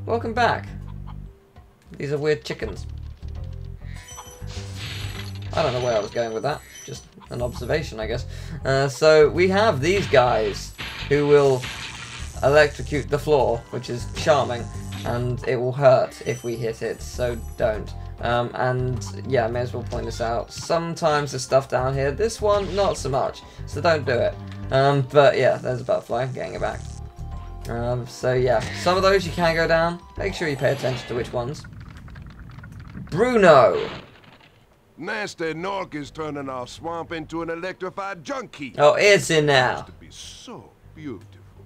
welcome back. These are weird chickens. I don't know where I was going with that. Just an observation, I guess. So we have these guys who will electrocute the floor, which is charming, and it will hurt if we hit it, so don't. And yeah, I may as well point this out. Sometimes there's stuff down here. This one, not so much, so don't do it. But yeah, there's a butterfly, getting it back. So yeah, some of those you can go down. Make sure you pay attention to which ones. Bruno! Nasty Nork is turning our swamp into an electrified junk heap. Oh, it's in now. It used to be so beautiful.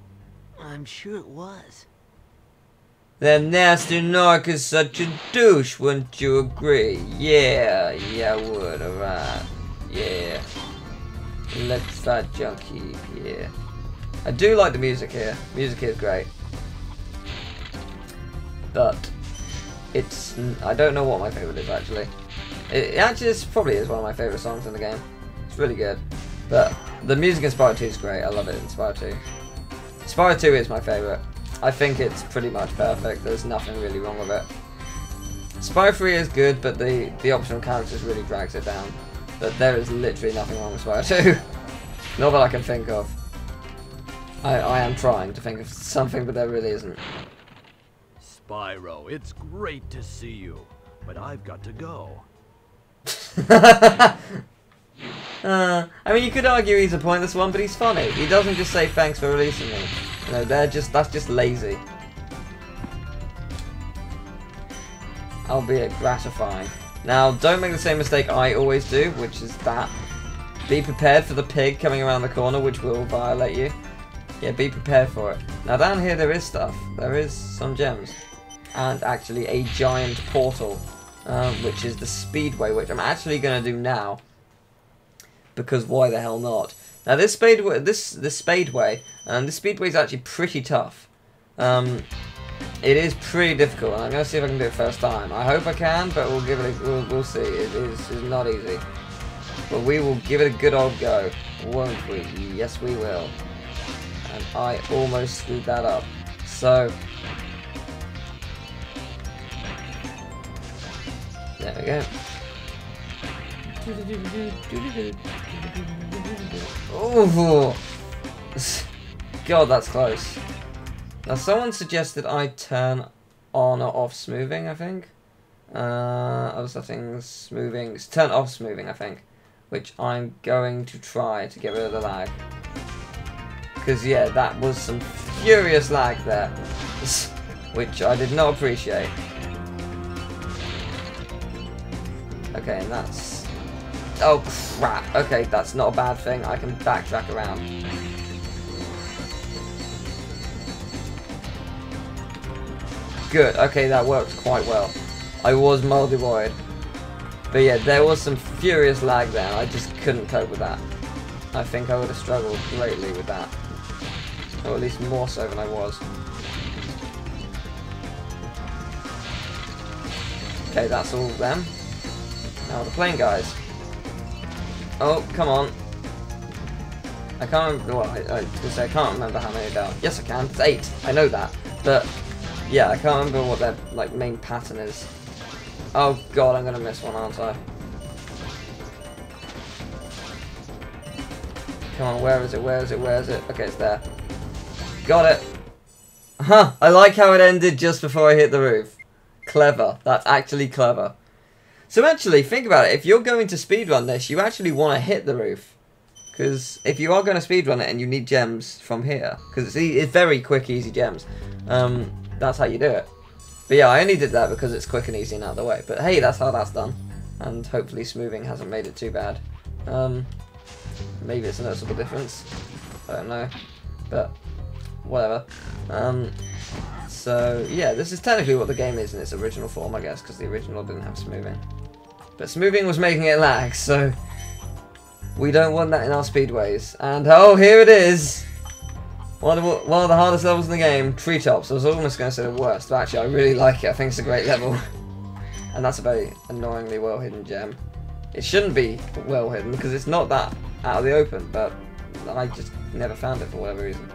I'm sure it was. That nasty Nork is such a douche, wouldn't you agree? Yeah, I would, alright. Yeah. Electrified junk heap, yeah. I do like the music here. Music here is great. But it's... I don't know what my favourite is, actually. It actually probably is one of my favourite songs in the game. It's really good. But the music in Spyro 2 is great. I love it in Spyro 2. Spyro 2 is my favourite. I think it's pretty much perfect. There's nothing really wrong with it. Spyro 3 is good, but the optional characters really drags it down. But there is literally nothing wrong with Spyro 2. Not that I can think of. I am trying to think of something, but there really isn't. Spyro, it's great to see you, but I've got to go. I mean, you could argue he's a pointless one, but he's funny. He doesn't just say thanks for releasing me. You know, that's just lazy. Albeit gratifying. Now, don't make the same mistake I always do, which is that. Be prepared for the pig coming around the corner, which will violate you. Yeah, be prepared for it. Now, down here there is stuff. There is some gems. And actually a giant portal, which is the speedway, which I'm actually going to do now. Because why the hell not? Now, this speedway is actually pretty tough. It is pretty difficult, and I'm going to see if I can do it first time. I hope I can, but we'll give it we'll see. It's not easy. But we will give it a good old go, won't we? Yes, we will. And I almost screwed that up. So, there we go. Oh, God, that's close. Now, someone suggested I turn on or off smoothing, I think. Other settings, smoothing. Turn off smoothing, I think. Which I'm going to try to get rid of the lag. Because, yeah, that was some furious lag there. Which I did not appreciate. Okay, and that's... Oh, crap. Okay, that's not a bad thing. I can backtrack around. Good. Okay, that worked quite well. I was mildly worried. But yeah, there was some furious lag there. I just couldn't cope with that. I think I would have struggled greatly with that. Or at least more so than I was. Okay, that's all of them. Now the plane guys. Oh, come on. I can't remember, well, I was going to say I can't remember how many there are. Yes I can, it's 8, I know that. But, yeah, I can't remember what their, like, main pattern is. Oh god, I'm going to miss one, aren't I? Come on, where is it, where is it, where is it? Okay, it's there. Got it! Huh, I like how it ended just before I hit the roof. Clever, that's actually clever. So actually, think about it, if you're going to speedrun this, you actually want to hit the roof. Because if you are going to speedrun it and you need gems from here, because it's very quick, easy gems, that's how you do it. But yeah, I only did that because it's quick and easy and out of the way. But hey, that's how that's done. And hopefully smoothing hasn't made it too bad. Maybe it's a noticeable difference. I don't know. But whatever. So yeah, this is technically what the game is in its original form, I guess, because the original didn't have smoothing. But smoothing was making it lag, so we don't want that in our speedways. And oh, here it is! One of the hardest levels in the game, Treetops. I was almost going to say the worst, but actually I really like it. I think it's a great level. And that's a very annoyingly well-hidden gem. It shouldn't be well-hidden, because it's not that out of the open, but I just never found it for whatever reason.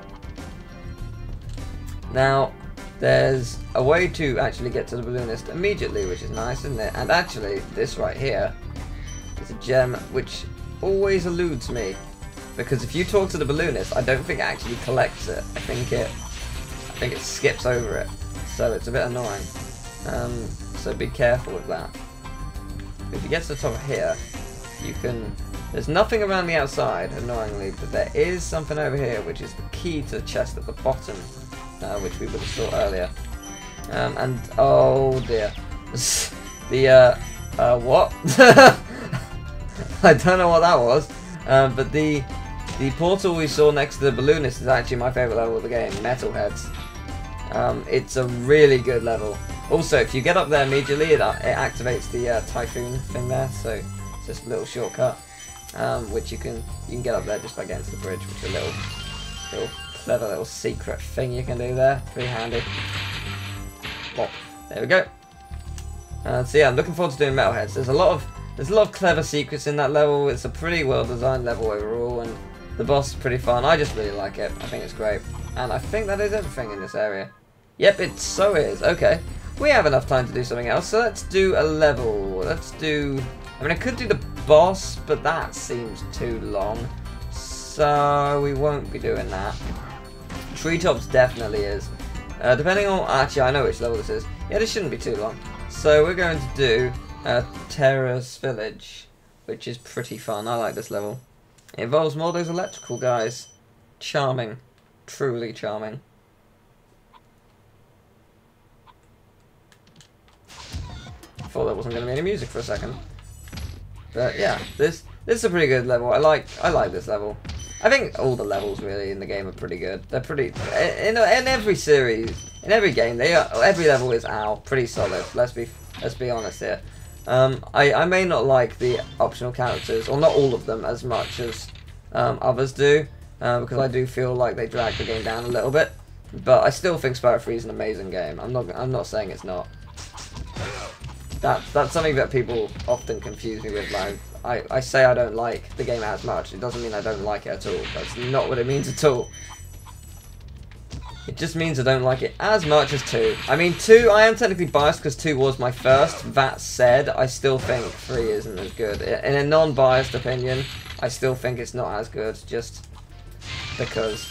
Now, there's a way to actually get to the balloonist immediately, which is nice, isn't it? And actually, this right here is a gem which always eludes me. Because if you talk to the balloonist, I don't think it actually collects it. I think it skips over it. So it's a bit annoying. So be careful with that. If you get to the top of here, you can... There's nothing around the outside, annoyingly, but there is something over here, which is the key to the chest at the bottom, which we would have saw earlier. And, oh dear. What? I don't know what that was, but the portal we saw next to the balloonist is actually my favourite level of the game, Metalheads. It's a really good level. Also, if you get up there immediately, it activates the typhoon thing there, so it's just a little shortcut, which you can get up there just by getting to the bridge, which is a little clever little secret thing you can do there. Pretty handy. Well, there we go. So yeah, I'm looking forward to doing Metalheads. There's a lot of clever secrets in that level. It's a pretty well designed level overall, and the boss is pretty fun. I just really like it. I think it's great. And I think that is everything in this area. Yep, it so is. Okay. We have enough time to do something else, so let's do a level. Let's do... I mean, I could do the boss, but that seems too long. So we won't be doing that. Treetops definitely is. Depending on... Actually, I know which level this is. Yeah, this shouldn't be too long. So we're going to do Terrace Village, which is pretty fun. I like this level. It involves more of those electrical guys. Charming. Truly charming. I thought there wasn't going to be any music for a second. But yeah, this is a pretty good level. I like this level. I think all the levels really in the game are pretty good. They're pretty in every series, in every game. Every level is pretty solid. Let's be honest here. I may not like the optional characters, or not all of them as much as others do, because I do feel like they drag the game down a little bit. But I still think Spyro 3 is an amazing game. I'm not saying it's not. That's something that people often confuse me with. Like, I say I don't like the game as much. It doesn't mean I don't like it at all. That's not what it means at all. It just means I don't like it as much as 2. I mean, 2, I am technically biased because 2 was my first. That said, I still think 3 isn't as good. In a non-biased opinion, I still think it's not as good, just because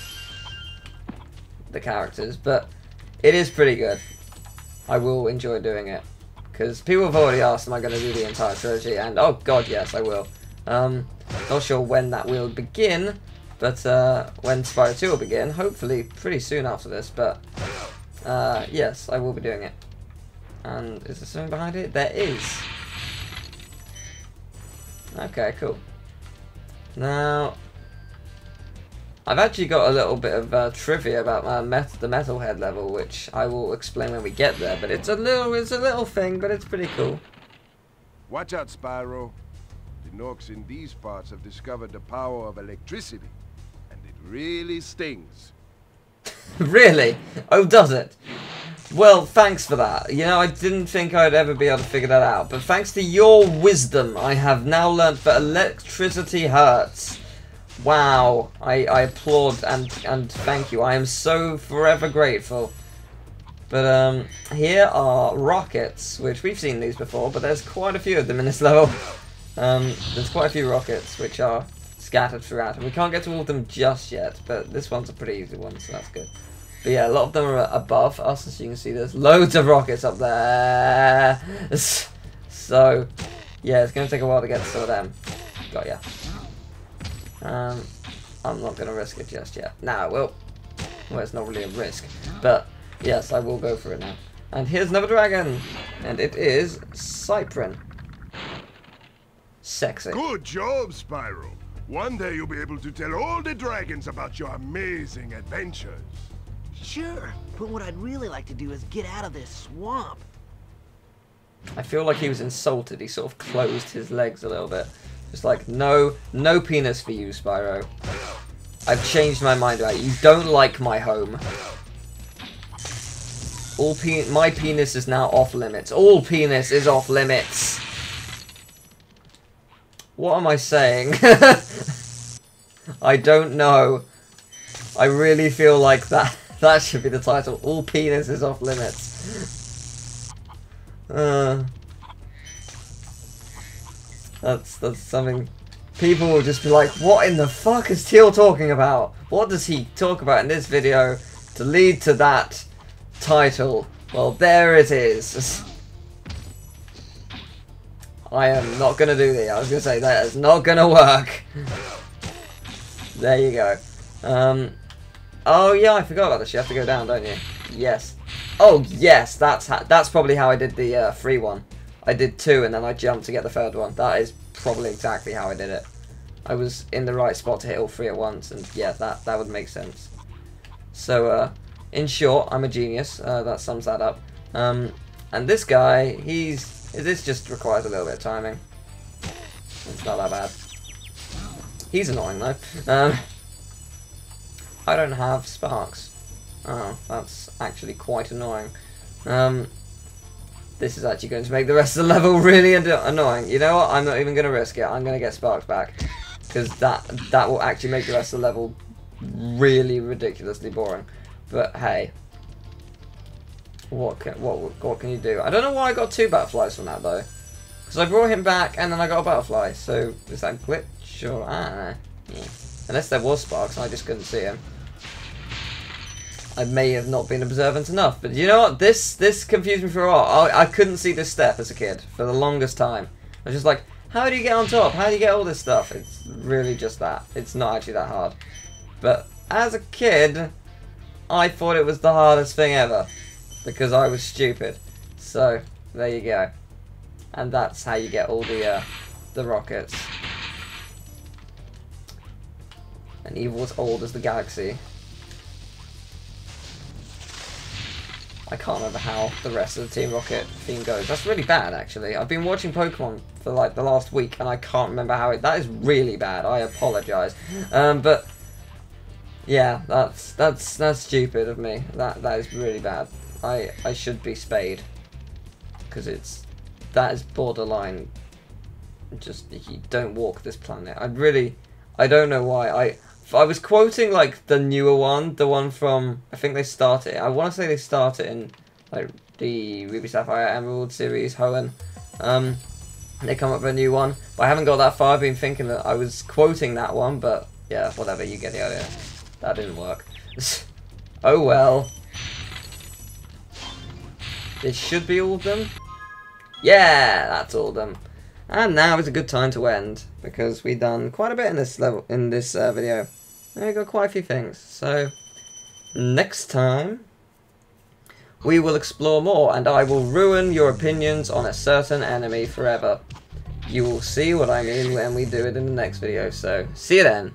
the characters. But it is pretty good. I will enjoy doing it. Because people have already asked, am I going to do the entire trilogy? And, oh god, yes, I will. Not sure when that will begin, but when Spyro 2 will begin, hopefully pretty soon after this, but yes, I will be doing it. And is there something behind it? There is. Okay, cool. Now, I've actually got a little bit of trivia about the Metalhead level, which I will explain when we get there. But it's a little thing, but it's pretty cool. Watch out, Spyro. The Norks in these parts have discovered the power of electricity, and it really stings. Really? Oh, does it? Well, thanks for that. You know, I didn't think I'd ever be able to figure that out, but thanks to your wisdom, I have now learnt that electricity hurts. Wow, I applaud and thank you. I am so forever grateful. But here are rockets, which we've seen these before, but there's quite a few of them in this level. There's quite a few rockets which are scattered throughout, and we can't get to all of them just yet, but this one's a pretty easy one, so that's good. But yeah, a lot of them are above us, as you can see. There's loads of rockets up there. So yeah, it's going to take a while to get to some of them. Got ya. I'm not going to risk it just yet. Now, well, it's not really a risk, but yes, I will go for it now. And here's another dragon, and it is Cyprin. Sexy. Good job, Spyro. One day you'll be able to tell all the dragons about your amazing adventures. Sure, but what I'd really like to do is get out of this swamp. I feel like he was insulted. He sort of closed his legs a little bit. Just like, no penis for you, Spyro. I've changed my mind about it. You don't like my home. My penis is now off limits. All penis is off limits. What am I saying? I don't know. I really feel like that That should be the title. All penises off limits. That's something. People will just be like, what in the fuck is Teal talking about? What does he talk about in this video to lead to that title? Well, there it is. I am not going to do that. I was going to say that is not going to work. There you go. Oh yeah, I forgot about this. You have to go down, don't you? Yes. Oh yes, that's probably how I did the free one. I did 2 and then I jumped to get the 3rd one. That is probably exactly how I did it. I was in the right spot to hit all 3 at once, and yeah, that would make sense. So, in short, I'm a genius. That sums that up. And this guy, this just requires a little bit of timing. It's not that bad. He's annoying though. I don't have sparks. Oh, that's actually quite annoying. This is actually going to make the rest of the level really annoying. You know what? I'm not even going to risk it. I'm going to get sparks back. Because that will actually make the rest of the level really ridiculously boring. But hey. What can you do? I don't know why I got 2 butterflies from that though. Because I brought him back and then I got a butterfly. So is that glitch or I don't know. Yeah. Unless there was sparks and I just couldn't see him. I may have not been observant enough, but you know what? This confused me for a while. I couldn't see this step as a kid for the longest time. I was just like, how do you get on top? How do you get all this stuff? It's really just that. It's not actually that hard. But as a kid, I thought it was the hardest thing ever because I was stupid. So there you go, and that's how you get all the rockets. And evil as old as the galaxy. I can't remember how the rest of the Team Rocket theme goes. That's really bad, actually. I've been watching Pokemon for like the last week, and I can't remember how it. That is really bad. I apologise. But yeah, that's stupid of me. That is really bad. I should be spayed because that is borderline. Just you don't walk this planet. I don't know why. I was quoting like the newer one, the one from I think they started. I want to say they started in like the Ruby Sapphire Emerald series, Hoenn. They come up with a new one, but I haven't got that far. I've been thinking that I was quoting that one, but yeah, whatever. You get the idea. That didn't work. Oh well. This should be all of them. Yeah, that's all of them. And now is a good time to end because we've done quite a bit in this level, in this video. We got quite a few things. So next time we will explore more, and I will ruin your opinions on a certain enemy forever. You will see what I mean when we do it in the next video. So see you then.